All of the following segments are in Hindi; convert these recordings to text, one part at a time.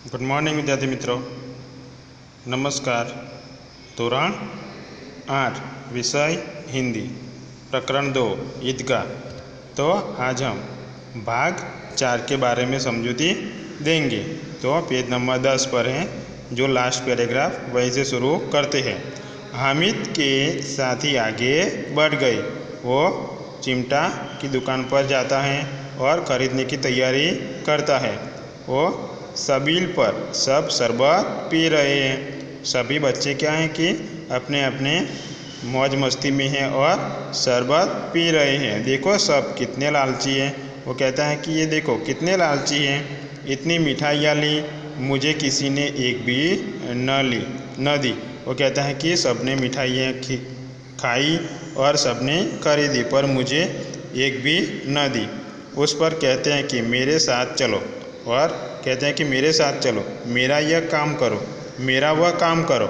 गुड मॉर्निंग विद्यार्थी मित्रों, नमस्कार। धोरण 8 विषय हिंदी, प्रकरण 2 ईदगाह। तो आज हम भाग 4 के बारे में समझूती देंगे। तो पेज नंबर 10 पर है, जो लास्ट पैराग्राफ वहीं से शुरू करते हैं। हामिद के साथी आगे बढ़ गए। वो चिमटा की दुकान पर जाता है और ख़रीदने की तैयारी करता है। वो सबील पर सब शरबत पी रहे हैं। सभी बच्चे क्या हैं कि अपने अपने मौज मस्ती में हैं और शरबत पी रहे हैं। देखो सब कितने लालची हैं। वो कहता है कि ये देखो कितने लालची हैं, इतनी मिठाइयाँ ली, मुझे किसी ने एक भी न दी। वो कहता है कि सबने मिठाइयाँ खाई और सबने खरीदी, पर मुझे एक भी न दी। उस पर कहते हैं कि मेरे साथ चलो, और कहते हैं कि मेरे साथ चलो, मेरा यह काम करो, मेरा वह काम करो।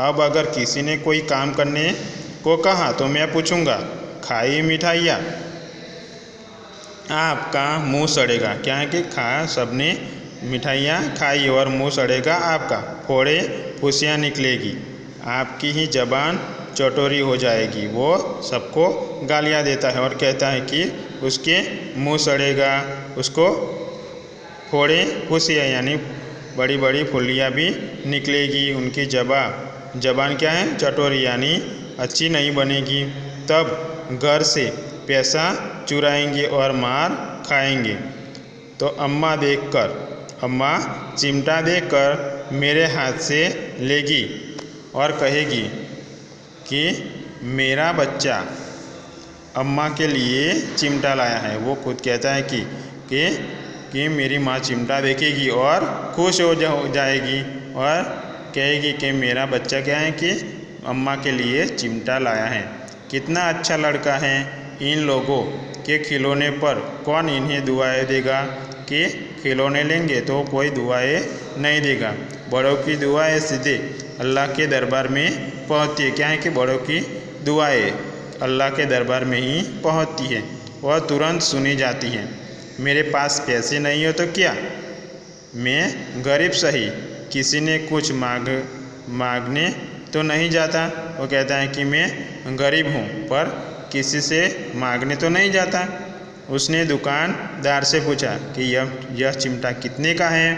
अब अगर किसी ने कोई काम करने को कहा तो मैं पूछूंगा, खाई मिठाइयाँ? आपका मुंह सड़ेगा। क्या है कि सबने मिठाइयाँ खाई और मुंह सड़ेगा आपका, फोड़े फुसियाँ निकलेगी, आपकी ही जबान चटोरी हो जाएगी। वो सबको गालियाँ देता है और कहता है कि उसके मुंह सड़ेगा, उसको फोड़े फुसियाँ यानी बड़ी बड़ी फुलियाँ भी निकलेगी, उनकी जबान क्या है, चटोरी यानी अच्छी नहीं बनेगी। तब घर से पैसा चुराएंगे और मार खाएंगे। तो अम्मा चिमटा देखकर मेरे हाथ से लेगी और कहेगी कि मेरा बच्चा अम्मा के लिए चिमटा लाया है। वो खुद कहता है कि मेरी माँ चिमटा देखेगी और खुश हो जाएगी और कहेगी कि मेरा बच्चा क्या है कि अम्मा के लिए चिमटा लाया है। कितना अच्छा लड़का है। इन लोगों के खिलौने पर कौन इन्हें दुआएं देगा? कि खिलौने लेंगे तो कोई दुआएं नहीं देगा। बड़ों की दुआएं सीधे अल्लाह के दरबार में पहुँचती है। क्या है कि बड़ों की दुआएं अल्लाह के दरबार में ही पहुँचती है और तुरंत सुनी जाती है। मेरे पास पैसे नहीं हो तो क्या, मैं गरीब सही, किसी ने कुछ मांगने तो नहीं जाता। वो कहता है कि मैं गरीब हूँ पर किसी से मांगने तो नहीं जाता। उसने दुकानदार से पूछा कि यह चिमटा कितने का है?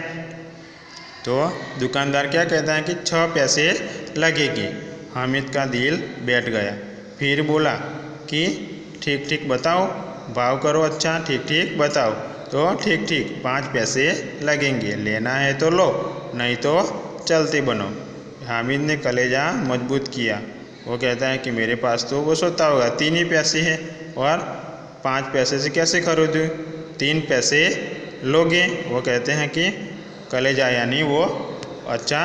तो दुकानदार क्या कहता है कि 6 पैसे लगेगी। हामिद का दिल बैठ गया। फिर बोला कि ठीक ठीक बताओ, भाव करो, अच्छा ठीक ठीक बताओ। तो ठीक ठीक 5 पैसे लगेंगे, लेना है तो लो, नहीं तो चलते बनो। हामिद ने कलेजा मजबूत किया। वो कहता है कि मेरे पास तो वो सोता होगा 3 ही पैसे हैं और 5 पैसे से कैसे खरीदूँ, 3 पैसे लोगे? वो कहते हैं कि कलेजा यानी वो अच्छा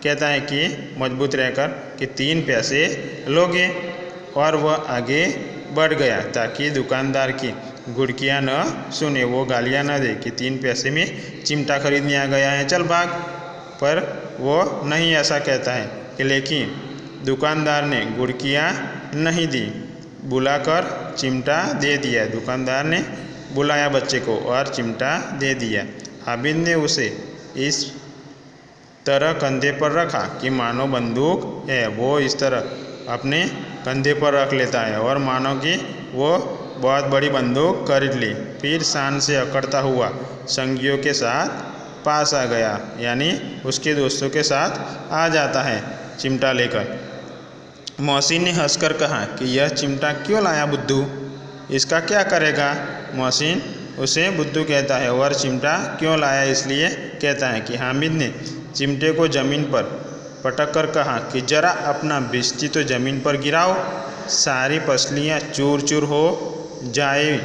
कहता है कि मजबूत रहकर कि 3 पैसे लोगे। और वह आगे बढ़ गया ताकि दुकानदार की घुड़कियाँ न सुने, वो गालियाँ न दे कि 3 पैसे में चिमटा खरीदने आ गया है, चल भाग। पर वो नहीं ऐसा कहता है कि लेकिन दुकानदार ने घुड़कियाँ नहीं दी, बुलाकर चिमटा दे दिया। दुकानदार ने बुलाया बच्चे को और चिमटा दे दिया। हामिद ने उसे इस तरह कंधे पर रखा कि मानो बंदूक है। वो इस तरह अपने कंधे पर रख लेता है और मानो कि वो बहुत बड़ी बंदूक खरीद ली। फिर शान से अकड़ता हुआ संगियों के साथ पास आ गया, यानी उसके दोस्तों के साथ आ जाता है चिमटा लेकर। मौसी ने हंसकर कहा कि यह चिमटा क्यों लाया बुद्धू, इसका क्या करेगा? मौसी उसे बुद्धू कहता है और चिमटा क्यों लाया इसलिए कहता है कि हामिद ने चिमटे को ज़मीन पर पटक कर कहा कि जरा अपना बिस्ती तो ज़मीन पर गिराओ, सारी पसलियाँ चूर चूर हो जाए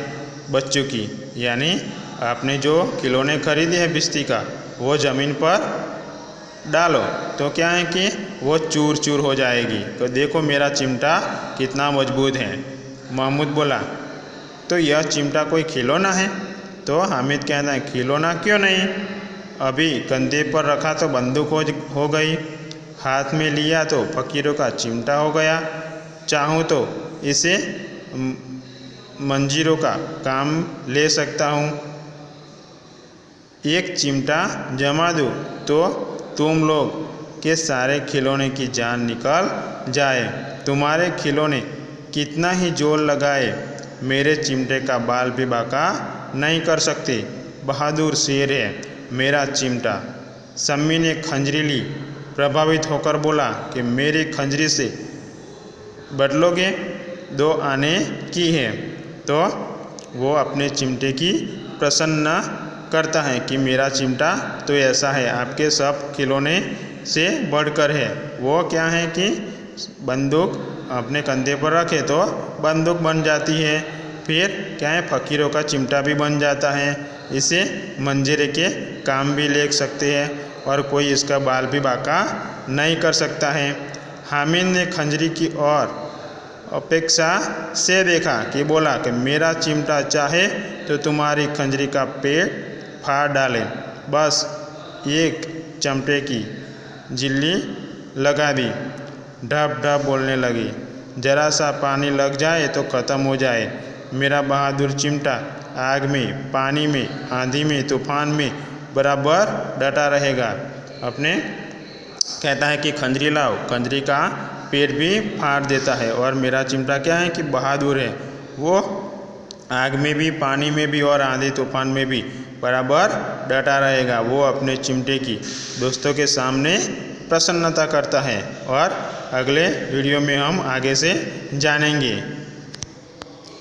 बच्चों की। यानी आपने जो खिलौने खरीदे हैं बिस्ती का, वो ज़मीन पर डालो तो क्या है कि वो चूर चूर हो जाएगी। तो देखो मेरा चिमटा कितना मजबूत है। महमूद बोला, तो यह चिमटा कोई खिलौना है? तो हामिद कहता है खिलौना क्यों नहीं, अभी कंधे पर रखा तो बंदूक हो गई, हाथ में लिया तो फकीरों का चिमटा हो गया, चाहूँ तो इसे मंजीरों का काम ले सकता हूँ। एक चिमटा जमा दूँ तो तुम लोग के सारे खिलौने की जान निकल जाए। तुम्हारे खिलौने कितना ही जोर लगाए, मेरे चिमटे का बाल भी बांका नहीं कर सकते। बहादुर शेर है मेरा चिमटा। सम्मी ने खंजरी ली, प्रभावित होकर बोला कि मेरी खंजरी से बदलोगे? 2 आने की है। तो वो अपने चिमटे की प्रशंसा करता है कि मेरा चिमटा तो ऐसा है, आपके सब खिलौने से बढ़कर है। वो क्या है कि बंदूक अपने कंधे पर रखे तो बंदूक बन जाती है। फिर क्या है, फ़कीरों का चिमटा भी बन जाता है। इसे मंजीरे के काम भी ले सकते हैं और कोई इसका बाल भी बांका नहीं कर सकता है। हामिद ने खंजरी की ओर अपेक्षा से देखा कि बोला कि मेरा चिमटा चाहे तो तुम्हारी खंजरी का पेट फाड़ डाले। बस एक चमटे की झिल्ली लगा दी। ढप ढप बोलने लगी। जरा सा पानी लग जाए तो ख़त्म हो जाए। मेरा बहादुर चिमटा आग में, पानी में, आंधी में, तूफान में बराबर डटा रहेगा। अपने कहता है कि खंजरी लाओ, खंजरी का पेट भी फाड़ देता है। और मेरा चिमटा क्या है कि बहादुर है, वो आग में भी, पानी में भी और आंधी तूफान में भी बराबर डटा रहेगा। वो अपने चिमटे की दोस्तों के सामने प्रसन्नता करता है। और अगले वीडियो में हम आगे से जानेंगे।